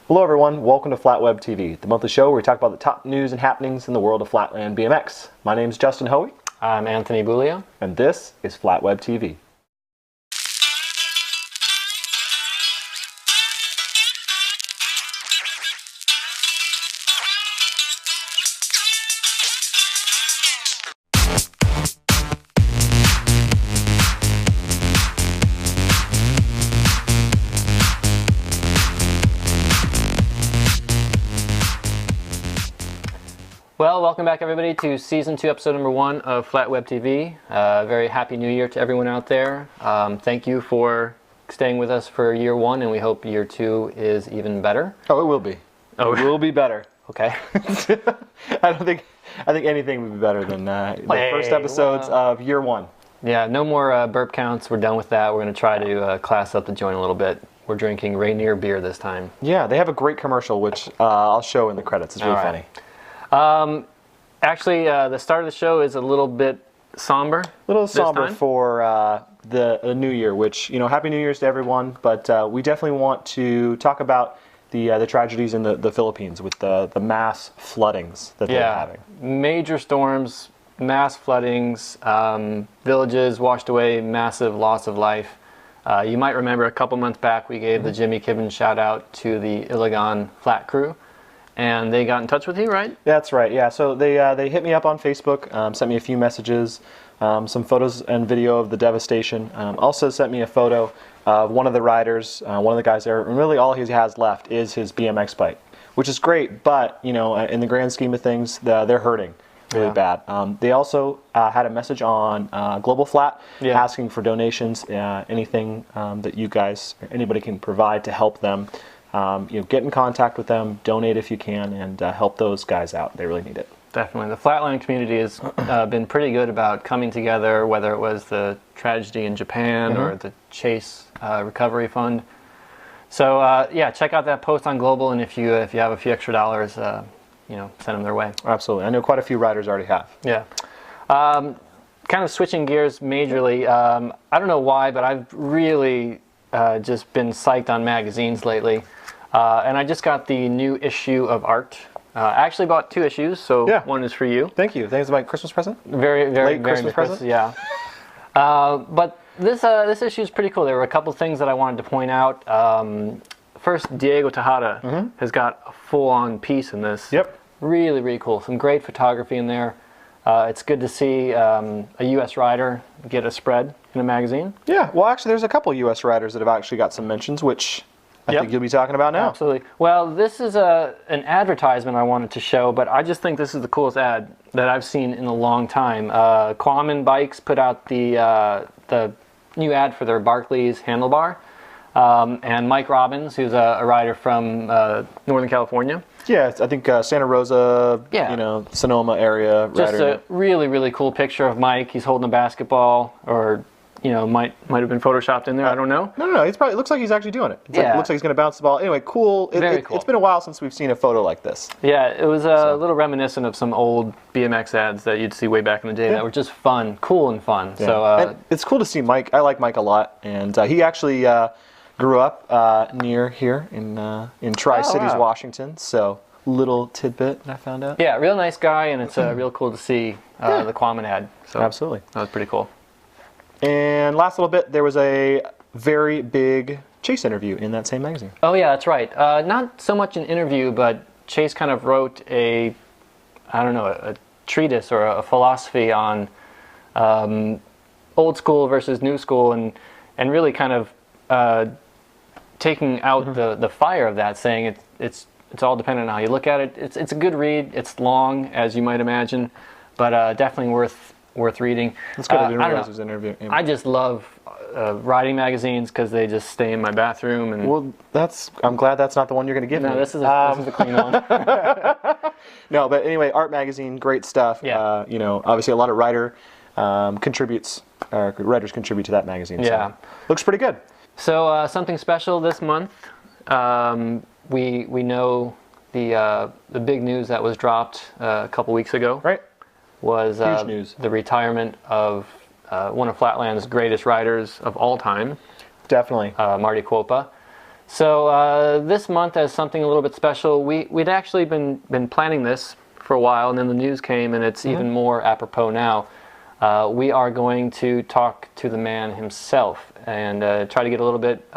Hello everyone, welcome to FlatWebTV, the monthly show where we talk about the top news and happenings in the world of flatland BMX. My name is Justin Hoey. I'm Anthony Bulio. And this is FlatWebTV. Well, welcome back everybody to Season 2, Episode number 1 of FlatWebTV. Very happy New Year to everyone out there. Thank you for staying with us for year 1, and we hope year 2 is even better. Oh, it will be. Oh, it will be better. Okay. I think anything would be better than the first episodes of year 1. Yeah, no more burp counts. We're done with that. We're going to try to class up the joint a little bit. We're drinking Rainier beer this time. Yeah, they have a great commercial, which I'll show in the credits. It's really funny. Actually, the start of the show is a little bit somber. A little somber for the New Year, which, you know, Happy New Year's to everyone, but we definitely want to talk about the tragedies in the Philippines with the mass floodings that they're having. Major storms, mass floodings, villages washed away, massive loss of life. You might remember a couple months back we gave the Jimmy Kibbins shout out to the Iligan flat crew. And they got in touch with you, right? That's right, yeah. So they hit me up on Facebook, sent me a few messages, some photos and video of the devastation. Also sent me a photo of one of the riders, one of the guys there, and really all he has left is his BMX bike, which is great, but, you know, in the grand scheme of things, they're hurting really bad. They also had a message on Global Flat asking for donations, anything that you guys, anybody can provide to help them. You know, get in contact with them, donate if you can, and help those guys out. They really need it. Definitely. The Flatland community has been pretty good about coming together, whether it was the tragedy in Japan or the Chase Recovery Fund. So, yeah, check out that post on Global, and if you have a few extra dollars, you know, send them their way. Absolutely. I know quite a few riders already have. Yeah. Kind of switching gears majorly. I don't know why, but I've really just been psyched on magazines lately. And I just got the new issue of A.R.T. I actually bought 2 issues, so one is for you. Thank you. Thanks for my Christmas present. Very late Christmas present. Yeah. But this issue is pretty cool. There were a couple things that I wanted to point out. First, Diego Tejada has got a full-on piece in this. Yep. Really, really cool. Some great photography in there. It's good to see a U.S. rider get a spread in a magazine. Yeah. Well, actually, there's a couple U.S. riders that have actually got some mentions, which I think you'll be talking about now. Absolutely. Well, this is an advertisement I wanted to show, but I just think this is the coolest ad that I've seen in a long time. Quammen Bikes put out the new ad for their Barclays handlebar, and Mike Robbins, who's a rider from Northern California. Yeah, I think Santa Rosa, you know, Sonoma area rider. Just a really, really cool picture of Mike. He's holding a basketball, or you know, might have been photoshopped in there. I don't know. No. It looks like he's actually doing it. It looks like he's going to bounce the ball. Anyway, cool. Very cool. It's been a while since we've seen a photo like this. Yeah, it was a little reminiscent of some old BMX ads that you'd see way back in the day that were just fun, cool and fun. Yeah. So and it's cool to see Mike. I like Mike a lot, and he actually grew up near here in Tri-Cities, Washington. So little tidbit that I found out. Yeah, real nice guy, and it's real cool to see the Quammen ad. So absolutely, that was pretty cool. And last little bit, there was a very big Chase interview in that same magazine. Oh yeah, that's right. Not so much an interview, but Chase kind of wrote a treatise or a philosophy on old school versus new school, and really kind of taking out the fire of that, saying it's all dependent on how you look at it. It's a good read. It's long, as you might imagine, but definitely worth reading. Let's go to the Rolaid interview. I just love riding magazines because they just stay in my bathroom. And well, I'm glad that's not the one you're going to give me. No, this is a clean one. No, but anyway, Art Magazine, great stuff. Yeah. You know, obviously a lot of writers contribute to that magazine. Yeah. So looks pretty good. So something special this month. We know the big news that was dropped a couple weeks ago. Right. Was huge news. The retirement of one of Flatland's greatest riders of all time. Definitely. Martti Kuoppa. So this month as something a little bit special. We'd actually been planning this for a while, and then the news came, and it's even more apropos now. We are going to talk to the man himself and try to get a little bit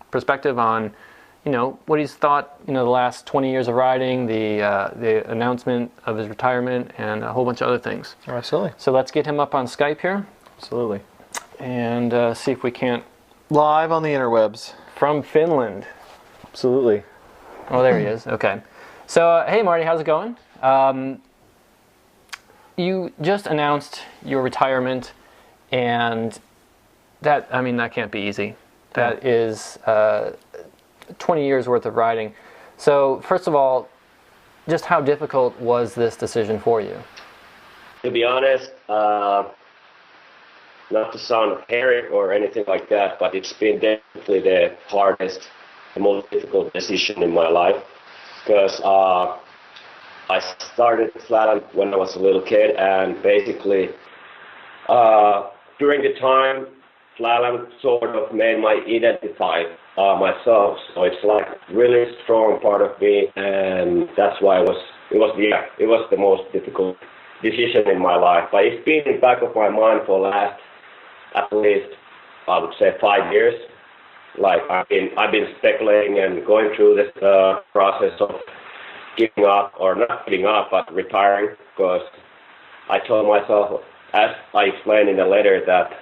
perspective on, what he's thought, the last 20 years of riding, the announcement of his retirement, and a whole bunch of other things. Oh, absolutely. So let's get him up on Skype here. Absolutely. And see if we can't. Live on the interwebs. From Finland. Absolutely. Oh, there he is. Okay. So, hey, Marty, how's it going? You just announced your retirement, and that can't be easy. That is 20 years worth of riding. So, first of all, just how difficult was this decision for you? To be honest, not to sound hairy or anything like that, but it's been definitely the hardest, the most difficult decision in my life, because I started flatland when I was a little kid, and basically during the time, flatland sort of made my identify myself. So it's like really strong part of me, and that's why it was the most difficult decision in my life. But it's been in the back of my mind for last at least, I would say, 5 years. Like I've been speculating and going through this process of giving up, or not giving up, but retiring, because I told myself, as I explained in the letter, that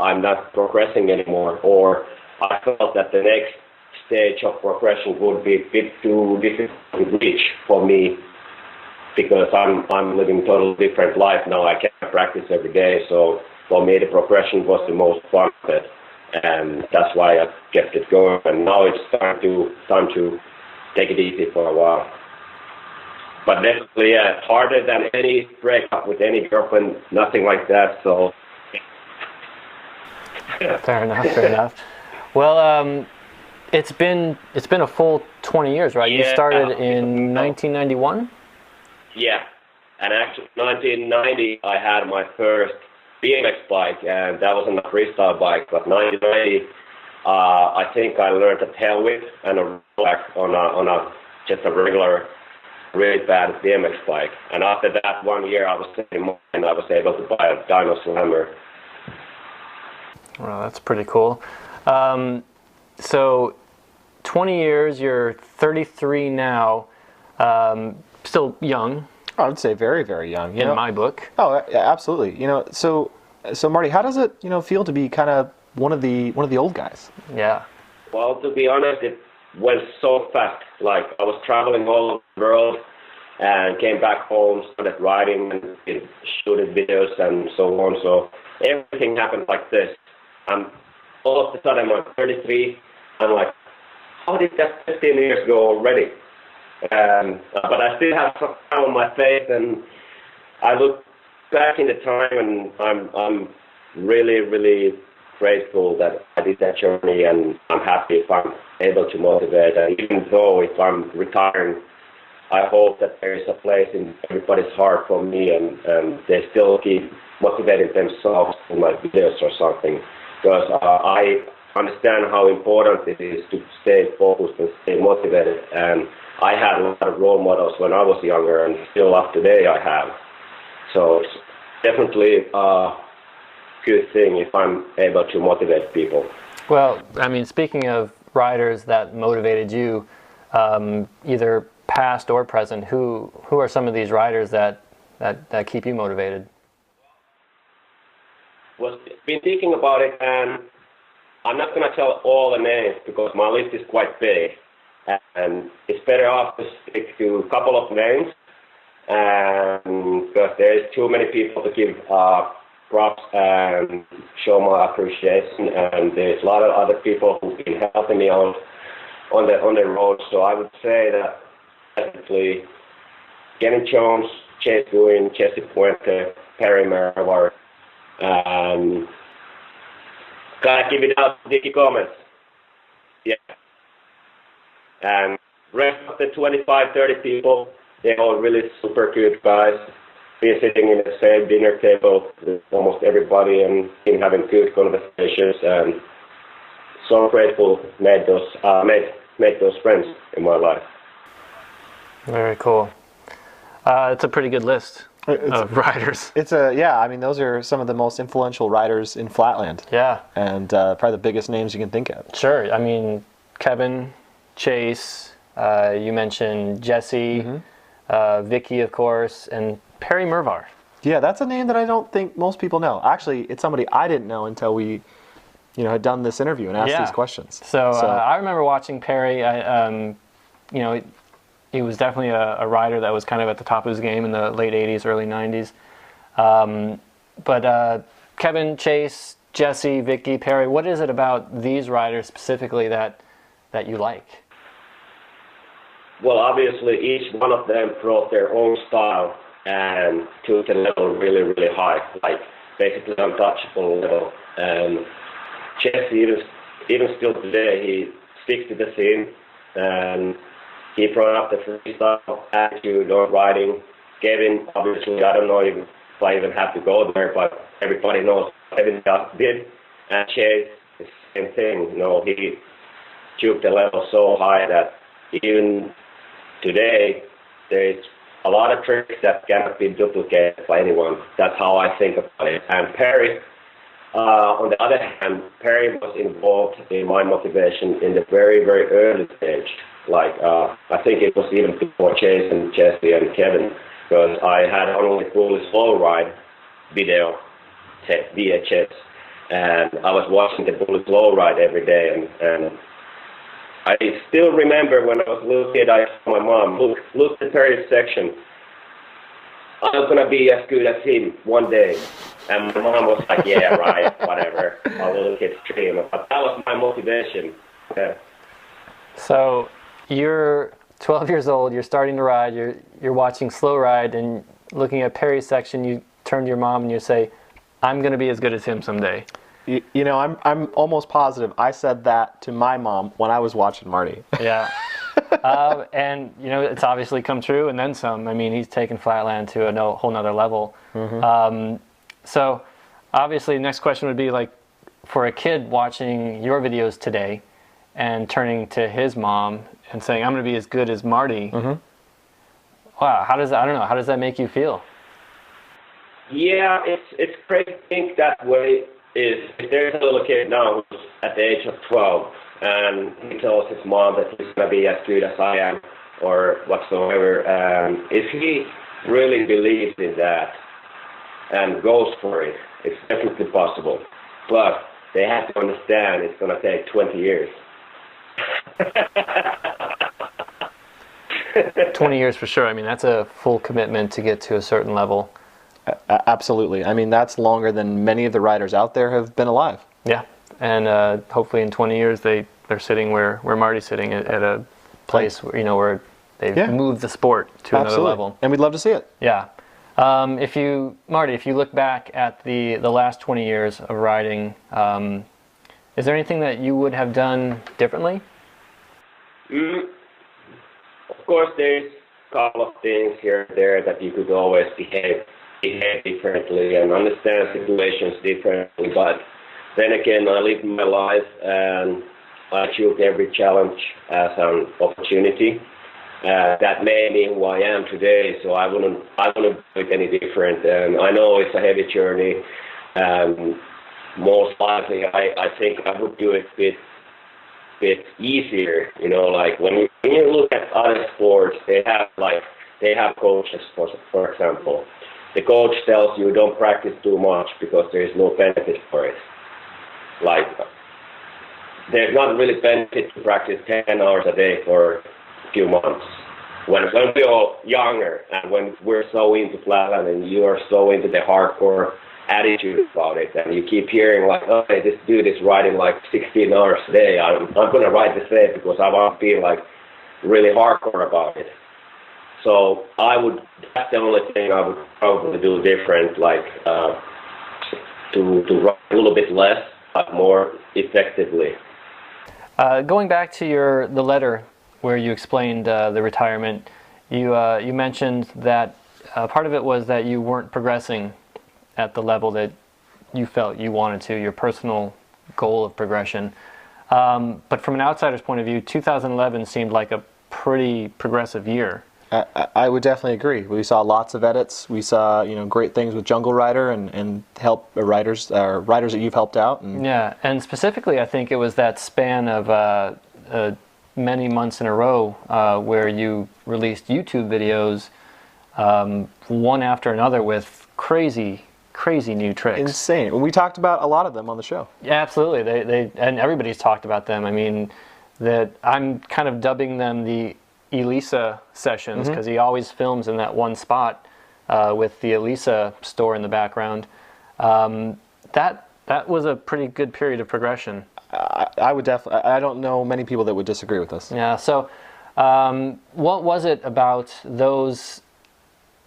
I'm not progressing anymore, or I felt that the next stage of progression would be a bit too difficult to reach for me, because I'm living a totally different life now. I can't practice every day, so for me the progression was the most fun of it, and that's why I kept it going. And now it's time to take it easy for a while. But definitely, harder than any breakup with any girlfriend, nothing like that. So fair enough. Well, it's been a full 20 years, right? Yeah, you started in 1991. Yeah, and actually 1990 I had my first BMX bike, and that wasn't a freestyle bike. But 1990, I think I learned a tail whip and a rollback on a just a regular, really bad BMX bike. And after that 1 year, I was saving money, and I was able to buy a dyno slammer. Well, that's pretty cool. So 20 years, you're 33 now, still young. I would say very, very young. In my book. Oh, yeah, absolutely. So Marty, how does it, feel to be kind of one of the old guys? Yeah. Well, to be honest, it went so fast. Like, I was traveling all over the world and came back home, started riding and shooting videos and so on. So everything happened like this. All of a sudden, I'm 33. I'm like, how did that 15 years go already? But I still have some time on my face, and I look back in the time, and I'm really, really grateful that I did that journey, and I'm happy if I'm able to motivate. And even though if I'm retiring, I hope that there is a place in everybody's heart for me, and they still keep motivating themselves in my videos or something, because I understand how important it is to stay focused and stay motivated. And I had a lot of role models when I was younger, and still up today I have. So it's definitely a good thing if I'm able to motivate people. Well, I mean, speaking of riders that motivated you, either past or present, who are some of these riders that keep you motivated? Well, been thinking about it, and I'm not going to tell all the names because my list is quite big. And it's better off to stick to a couple of names, because there is too many people to give props and show my appreciation. And there's a lot of other people who've been helping me on the road. So I would say that definitely Kenny Jones, Chase Gouin, Jesse Puente, Perry Mervar, and gotta give it out to Viki comments. Yeah. And rest of the 25, 30 people, they're all really super good guys. Been sitting in the same dinner table with almost everybody and been having good conversations. And so grateful made those friends in my life. Very cool. It's a pretty good list of riders. Yeah, I mean, those are some of the most influential riders in Flatland. Yeah. And probably the biggest names you can think of. Sure. I mean, Kevin, Chase, you mentioned Jesse, Viki, of course, and Perry Mervar. Yeah, that's a name that I don't think most people know. Actually, it's somebody I didn't know until we, had done this interview and asked these questions. So I remember watching Perry. He was definitely a rider that was kind of at the top of his game in the late 80s, early 90s. But Kevin, Chase, Jesse, Viki, Perry, what is it about these riders specifically that you like? Well, obviously, each one of them brought their own style and took the level really, really high, like basically untouchable level. And Jesse, even still today, he sticks to the scene, and he brought up the freestyle attitude of riding. Kevin, obviously, I don't know if I even have to go there, but everybody knows Kevin did. And Chase, the same thing. He took the level so high that even today, there's a lot of tricks that cannot be duplicated by anyone. That's how I think about it. And Perry, on the other hand, Perry was involved in my motivation in the very, very early stage. Like, I think it was even before Chase and Jesse and Kevin, because I had only fully slow ride video, VHS, and I was watching the fully slow ride every day. And I still remember when I was a little kid, I asked my mom, look at Perry's section. I'm going to be as good as him one day. And my mom was like, yeah, right, whatever. A little kid's dream. But that was my motivation. Yeah. So you're 12 years old, you're starting to ride, you're watching slow ride, and looking at Perry's section, you turn to your mom and you say, I'm going to be as good as him someday. I'm almost positive I said that to my mom when I was watching Marty. Yeah. And, it's obviously come true, and then some. I mean, he's taken Flatland to a whole nother level. So, obviously, the next question would be, like, for a kid watching your videos today and turning to his mom and saying, I'm going to be as good as Marty. Wow, how does that make you feel? Yeah, it's crazy to think that way. If there's a little kid now who's at the age of 12 and he tells his mom that he's going to be as good as I am or whatsoever, if he really believes in that and goes for it, it's definitely possible. But they have to understand it's going to take 20 years. 20 years for sure. I mean, that's a full commitment to get to a certain level. Absolutely. I mean, that's longer than many of the riders out there have been alive. Yeah, and hopefully in 20 years they're sitting where Marty's sitting at a place where they've moved the sport to another level. And we'd love to see it. Yeah. Marty, if you look back at the last 20 years of riding, is there anything that you would have done differently? Of course, there's a couple of things here and there that you could always behave differently and understand situations differently. But then again, I lived my life and I took every challenge as an opportunity. That made me who I am today, so I wouldn't do it any different. And I know it's a heavy journey. Most likely, I think I would do it a bit easier. Like when you look at other sports, they have coaches, for example. The coach tells you don't practice too much because there is no benefit for it. Like, there's not really benefit to practice 10 hours a day for a few months. When we're all younger and when we're so into flatland and you are so into the hardcore attitude about it, and you keep hearing like, oh, hey, this dude is riding like 16 hours a day, I'm going to ride the same because I want to be like really hardcore about it. So that's the only thing I would probably do different, like to ride a little bit less, but more effectively. Going back to the letter where you explained the retirement, you mentioned that part of it was that you weren't progressing at the level that you felt you wanted to, your personal goal of progression. But from an outsider's point of view, 2011 seemed like a pretty progressive year. I would definitely agree. We saw lots of edits. We saw, you know, great things with JungleRider and help writers that you've helped out. And yeah, and specifically, I think it was that span of many months in a row where you released YouTube videos, one after another, with crazy new tricks. Insane. We talked about a lot of them on the show. Yeah, absolutely. They and everybody's talked about them. I mean, that I'm kind of dubbing them the Elisa sessions, because he always films in that one spot with the Elisa store in the background. That was a pretty good period of progression. I would definitely. I don't know many people that would disagree with this. Yeah. So, what was it about those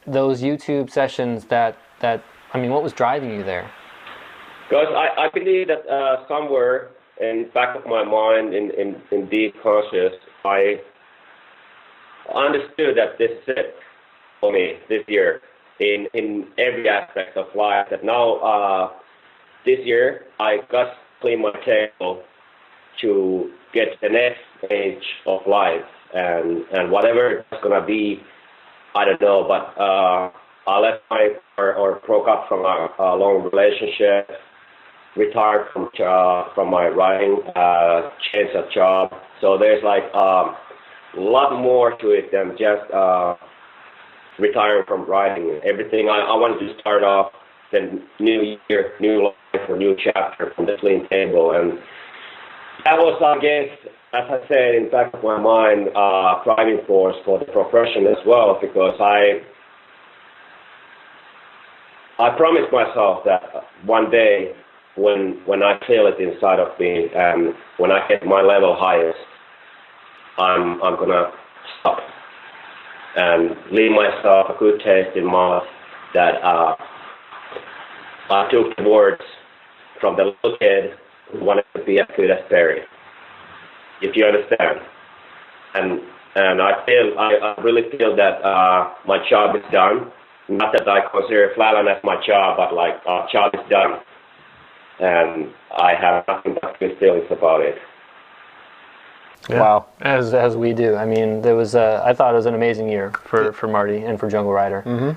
YouTube sessions that I mean, what was driving you there? Because I believe that somewhere in the back of my mind, in deep conscious, I understood that this is it for me this year in every aspect of life. That now this year I got to clean my table to get the next stage of life, and whatever it's gonna be, I don't know. But I left or broke up from a long relationship, retired from my writing, changed a job. So there's like a lot more to it than just retiring from writing. Everything I wanted to start off the new year, new life, or new chapter from the clean table, and that was, I guess, as I said, in the back of my mind, driving force for the profession as well, because I promised myself that one day, when I feel it inside of me, and when I get my level highest, I'm gonna stop and leave myself a good taste in mouth that I took the words from the little kid who wanted to be as good as Perry, if you understand. And I really feel that my job is done. Not that I consider flatland as my job, but like our job is done, and I have nothing but good feelings about it. Yeah. Wow, as we do. I mean, there was I thought it was an amazing year for Martti and for JungleRider.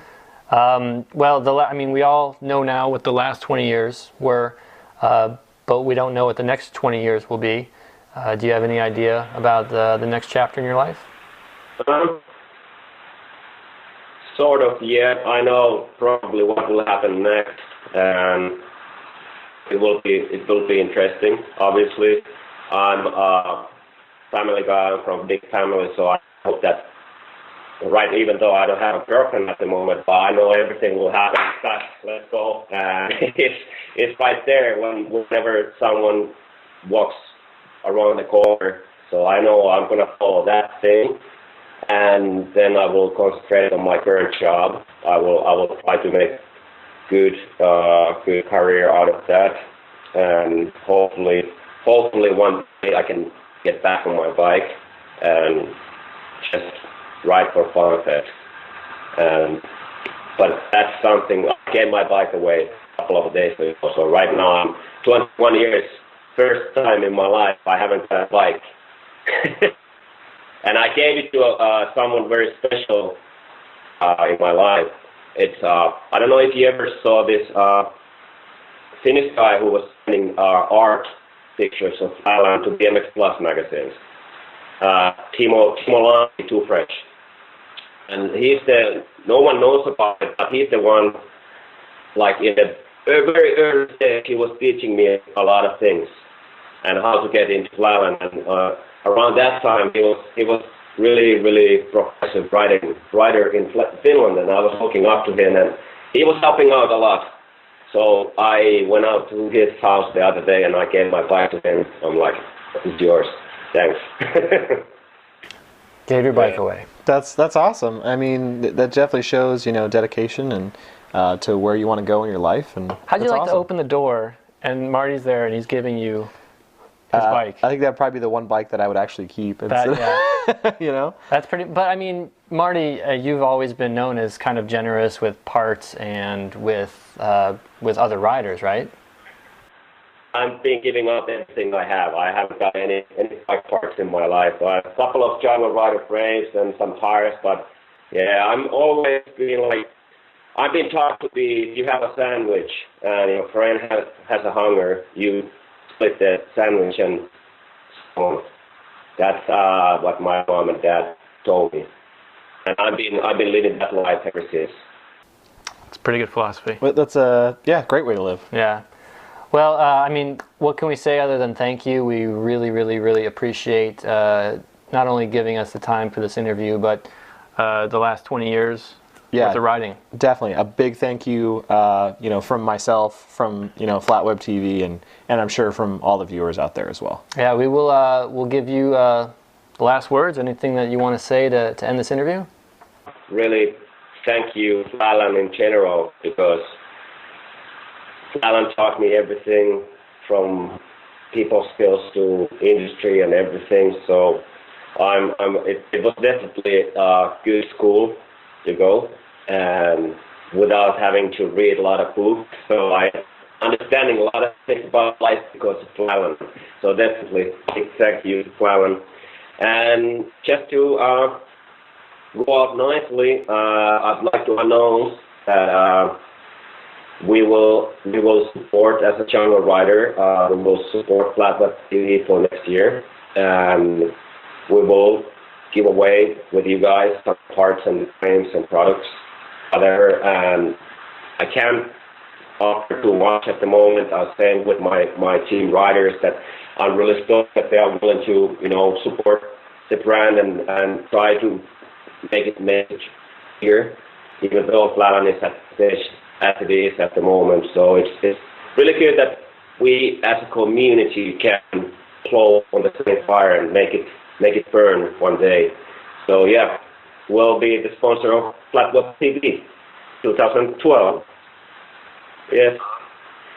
Well, I mean, we all know now what the last 20 years were, but we don't know what the next 20 years will be. Do you have any idea about the next chapter in your life? Sort of, yeah. I know probably what will happen next, and it will be interesting. Obviously, I'm a family guy. I'm from a big family, so I hope that, right, even though I don't have a girlfriend at the moment, but I know everything will happen fast. Let's go. It's right there whenever someone walks around the corner. So I know I'm gonna follow that thing, and then I will concentrate on my current job. I will try to make good career out of that, and hopefully one day I can get back on my bike and just ride for fun of it. But that's something. I gave my bike away a couple of days ago. So right now I'm 21 years, first time in my life I haven't had a bike. And I gave it to someone very special in my life. It's I don't know if you ever saw this Finnish guy who was sending art pictures of Thailand to BMX Plus magazines. Timo Lanti, Too Fresh. And no one knows about it, but he's the one, like in the very early stage, he was teaching me a lot of things and how to get into Thailand. And around that time, he was really professional writer in Finland, and I was looking up to him, and he was helping out a lot. So I went out to his house the other day, and I gave my bike to him. I'm like, "This is yours. Thanks." Gave your bike away. That's awesome. I mean, that definitely shows, you know, dedication and to where you want to go in your life. And how'd you like awesome. to open the door and Martti's there and he's giving you his bike? I think that'd probably be the one bike that I would actually keep. Yeah. You know, that's pretty. But I mean, Martti, you've always been known as kind of generous with parts and with other riders, right? I've been giving up everything I have. I haven't got any bike parts in my life. I have a couple of JungleRider frames and some tires, but yeah, I'm always being like, I've been taught to be, if you have a sandwich and your friend has a hunger, you split the sandwich and so that's what my mom and dad told me. And I've been living that life ever since. It's a pretty good philosophy. Well, that's a great way to live. Yeah. Well, I mean, what can we say other than thank you? We really, really, really appreciate not only giving us the time for this interview, but the last 20 years worth of riding. Definitely. A big thank you, you know, from myself, from, you know, FlatWebTV, and I'm sure from all the viewers out there as well. Yeah, we will we'll give you the last words. Anything that you want to say to end this interview? Really, thank you, Flatland in general, because Flatland taught me everything from people skills to industry and everything. So it was definitely a good school to go, and without having to read a lot of books. So I understanding a lot of things about life because of Flatland. So definitely big thank you to Flatland. And just to go out nicely, I'd like to announce that we will support as a JungleRider. We will support FlatWebTV for next year, and we will give away with you guys some parts and frames and products, whatever. And I can't offer too much at the moment. I was saying with my team riders that I'm really stoked that they are willing to, you know, support the brand and try to make it message here, even though Flatland is at the stage as it is at the moment. So it's really good that we as a community can blow on the same fire and make it burn one day. So yeah, we'll be the sponsor of FlatWebTV 2012. Yes,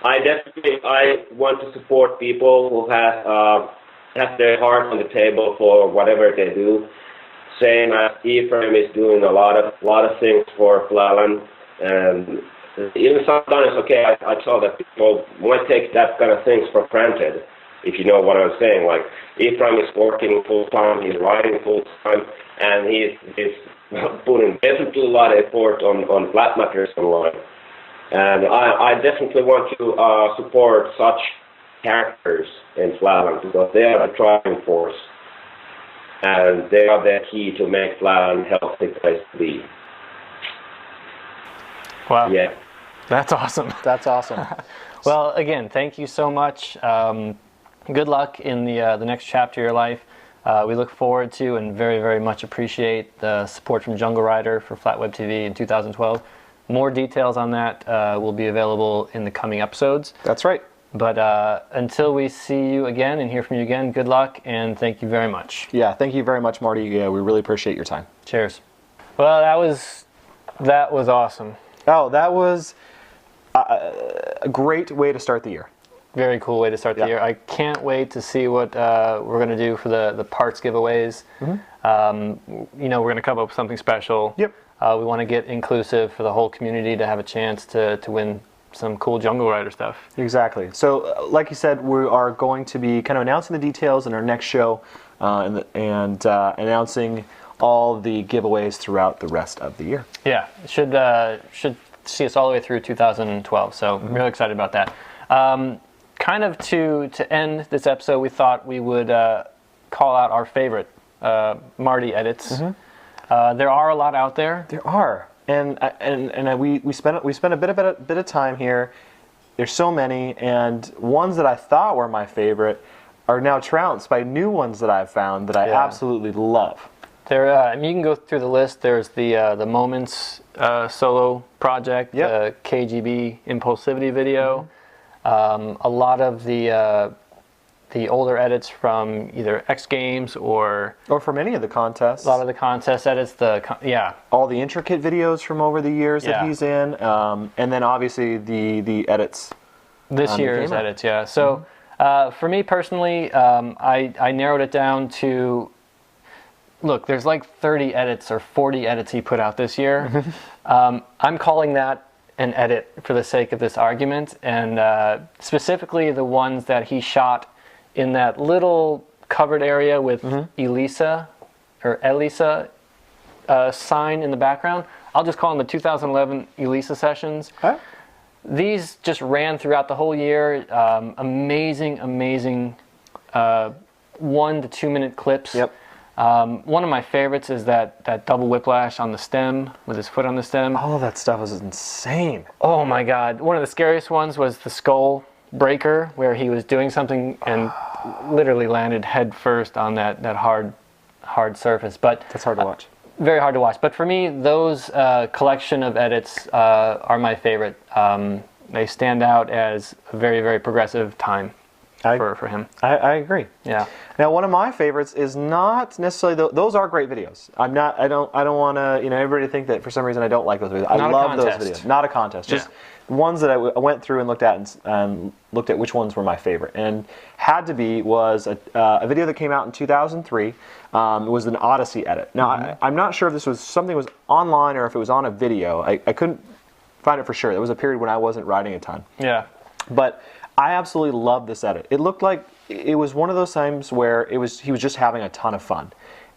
I want to support people who have their heart on the table for whatever they do. Same as Ephraim is doing a lot of things for Flatland, and even sometimes, okay, I saw that people might take that kind of things for granted, if you know what I'm saying. Like, Ephraim is working full-time, he's riding full-time, and he's putting definitely a lot of effort on flat matters online. And I definitely want to support such characters in Flatland, because they are the driving force, and they are the key to make Flatland a healthy place to be. Wow. Yeah. That's awesome. That's awesome. Well, again, thank you so much. Good luck in the next chapter of your life. We look forward to and very, very much appreciate the support from JungleRider for FlatWebTV in 2012. More details on that will be available in the coming episodes. That's right. But until we see you again and hear from you again, good luck and thank you very much. Yeah, thank you very much, Marty. Yeah, we really appreciate your time. Cheers. Well, that was awesome. Oh, that was a great way to start the year. Very cool way to start the year. I can't wait to see what we're going to do for the parts giveaways. Mm-hmm. You know, we're going to come up with something special. Yep. We want to get inclusive for the whole community to have a chance to win some cool JungleRider stuff. Exactly. So, like you said, we are going to be kind of announcing the details in our next show and announcing all the giveaways throughout the rest of the year. Yeah, should see us all the way through 2012. So I'm really excited about that. Kind of to end this episode, we thought we would call out our favorite Martti edits. Mm-hmm. There are a lot out there. There are, and we spent a bit of time here. There's so many, and ones that I thought were my favorite are now trounced by new ones that I've found that I absolutely love. There, I mean, you can go through the list. There's the Moments solo project, the KGB Impulsivity video, a lot of the older edits from either X Games or from any of the contests. A lot of the contest edits, all the intricate videos from over the years that he's in, and then obviously the edits. This year's edits, yeah. So for me personally, I narrowed it down to. Look, there's like 30 edits or 40 edits he put out this year. I'm calling that and edit for the sake of this argument, and specifically the ones that he shot in that little covered area with Elisa sign in the background. I'll just call them the 2011 Elisa sessions. Huh? These just ran throughout the whole year. Amazing 1 to 2 minute clips. Yep. One of my favorites is that double whiplash on the stem with his foot on the stem. All of that stuff was insane. Oh my God. One of the scariest ones was the skull breaker, where he was doing something and literally landed head first on that hard surface. But That's hard to watch. Very hard to watch. But for me, those collection of edits are my favorite. They stand out as a very, very progressive time for him. I agree. Yeah. Now, one of my favorites is not necessarily those are great videos. I don't want to everybody to think that for some reason I don't like those videos. I love those videos. Not a contest. Just ones that I went through and looked at and looked at which ones were my favorite. And had to be was a video that came out in 2003. It was an Odyssey edit. Now, I'm not sure if this was something that was online or if it was on a video. I couldn't find it for sure. There was a period when I wasn't riding a ton. Yeah. But I absolutely loved this edit. It looked like it was one of those times where he was just having a ton of fun.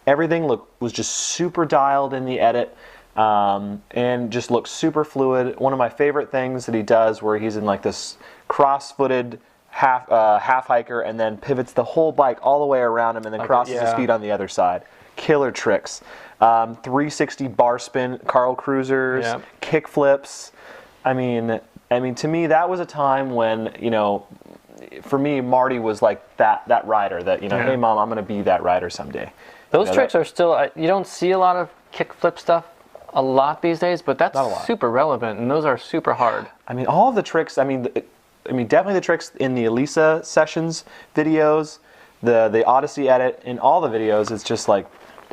Everything was just super dialed in the edit, and just looked super fluid. One of my favorite things that he does, where he's in like this cross-footed half hiker and then pivots the whole bike all the way around him and then crosses his feet on the other side. Killer tricks. 360 bar spin, Carl Cruisers, kick flips. I mean, to me, that was a time when, for me, Marty was like that rider that, hey, Mom, I'm going to be that rider someday. Those tricks are still, you don't see a lot of kick flip stuff a lot these days, but that's super relevant, and those are super hard. I mean, all of the tricks, definitely the tricks in the Elisa Sessions videos, the Odyssey edit, in all the videos, it's just like,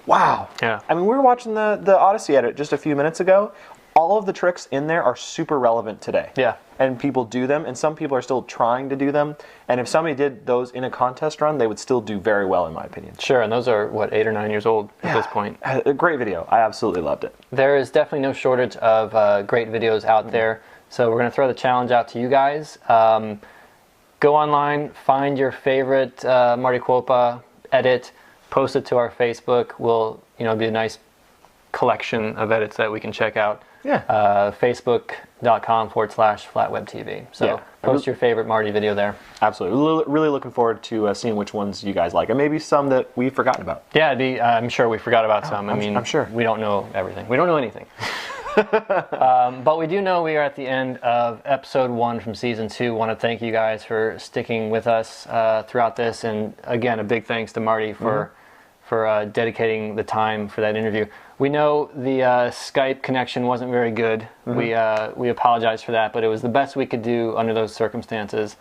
wow. Yeah. I mean, we were watching the Odyssey edit just a few minutes ago. All of the tricks in there are super relevant today. Yeah. And people do them, and some people are still trying to do them. And if somebody did those in a contest run, they would still do very well, in my opinion. Sure, and those are, 8 or 9 years old at this point. A great video. I absolutely loved it. There is definitely no shortage of great videos out there. So we're going to throw the challenge out to you guys. Go online, find your favorite Martti Kuoppa edit, post it to our Facebook. We'll, be a nice collection of edits that we can check out. Yeah. Facebook.com/FlatWebTV. So post your favorite Marty video there. Absolutely. Really looking forward to seeing which ones you guys like, and maybe some that we've forgotten about. Yeah, I'm sure we forgot about some. I'm sure. We don't know everything. We don't know anything. But we do know we are at the end of episode 1 from season 2. Want to thank you guys for sticking with us throughout this, and again, a big thanks to Marty for dedicating the time for that interview. We know the Skype connection wasn't very good. We apologize for that, but it was the best we could do under those circumstances.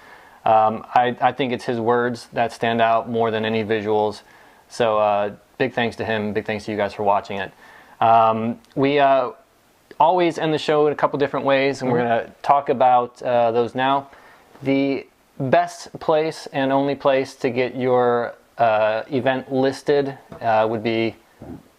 I think it's his words that stand out more than any visuals. So big thanks to him. Big thanks to you guys for watching it. We always end the show in a couple different ways, and we're going to talk about those now. The best place and only place to get your event listed would be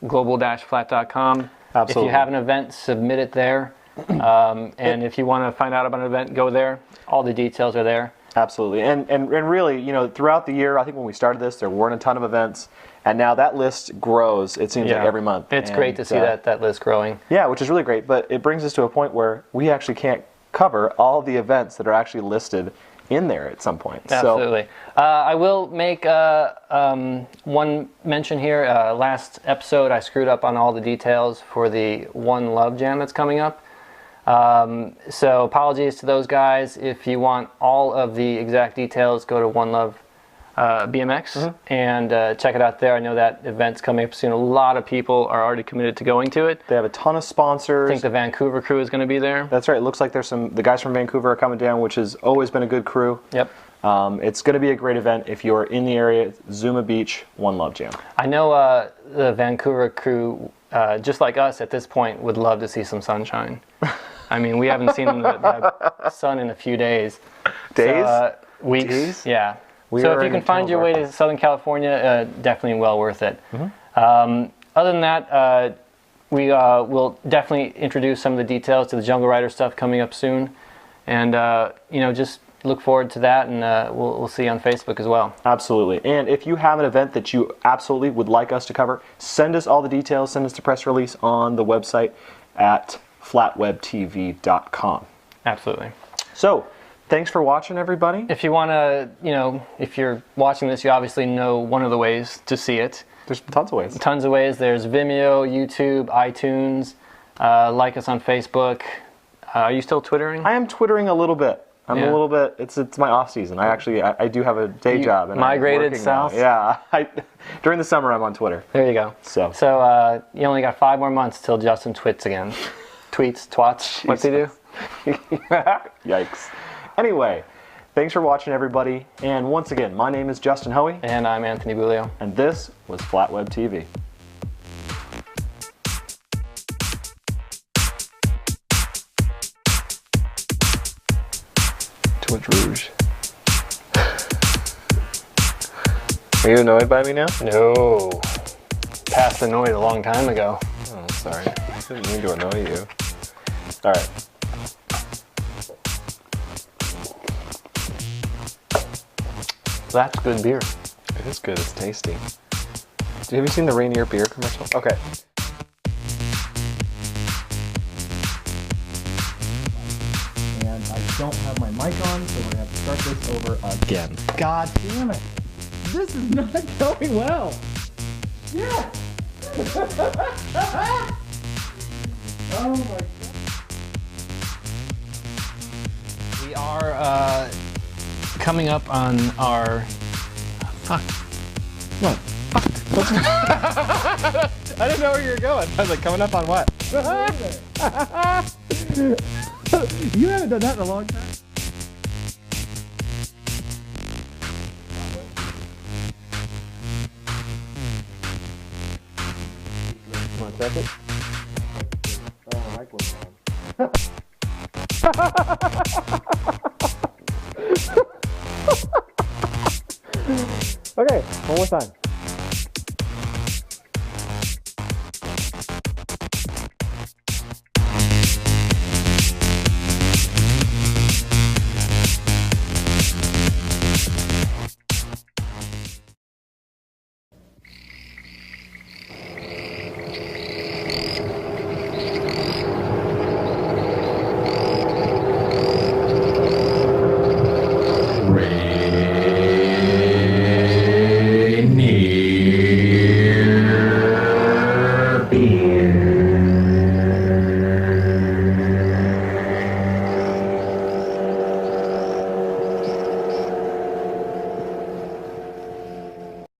global-flat.com. Absolutely. If you have an event, submit it there. And if you want to find out about an event, go there. All the details are there. Absolutely. And really, throughout the year, I think when we started this, there weren't a ton of events. And now that list grows, it seems like every month. It's great to see that list growing. Yeah, which is really great. But it brings us to a point where we actually can't cover all the events that are actually listed in there at some point. Absolutely. I will make one mention here. Last episode, I screwed up on all the details for the One Love Jam that's coming up. So apologies to those guys. If you want all of the exact details, go to One Love BMX and check it out there. I know that event's coming up soon. A lot of people are already committed to going to it. They have a ton of sponsors. I think the Vancouver crew is going to be there. That's right. It looks like the guys from Vancouver are coming down, which has always been a good crew. Yep. It's going to be a great event. If you're in the area, Zuma Beach, One Love Jam. I know the Vancouver crew, just like us at this point, would love to see some sunshine. I mean, we haven't seen the sun in a few days. Days? Weeks. Days? Yeah. So if you can find your way to Southern California, definitely well worth it. Other than that, we will definitely introduce some of the details to the Jungle Rider stuff coming up soon, and you know, just look forward to that, and we'll see you on Facebook as well. Absolutely. And if you have an event that you absolutely would like us to cover, send us all the details, send us the press release on the website at flatwebtv.com. Absolutely. So, thanks for watching, everybody. If you want to, you know, if you're watching this, you obviously know one of the ways to see it. There's tons of ways. Tons of ways. There's Vimeo, YouTube, iTunes. Like us on Facebook. Are you still Twittering? I am Twittering a little bit. I'm a little bit. It's my off season. I do have a day job. And migrated south. Yeah. During the summer, I'm on Twitter. There you go. So you only got 5 more months till Justin twits again. Tweets, twats. What's he do? Yikes. Anyway, thanks for watching, everybody. And once again, my name is Justin Hoey. And I'm Anthony Bulio. And this was FlatWeb TV. Too much rouge. Are you annoyed by me now? No. Passed annoyed a long time ago. Oh, sorry. I didn't mean to annoy you. All right. That's good beer. It is good. It's tasty. Have you seen the Rainier beer commercial? Okay. And I don't have my mic on, so we're going to have to start this over again. God damn it. This is not going well. Yeah. Oh my God. We are coming up on our... Fuck. What? Fuck. I didn't know where you were going. I was like, coming up on what? You haven't done that in a long time. You want to check it? Oh, I like what's on. Okay, one more time.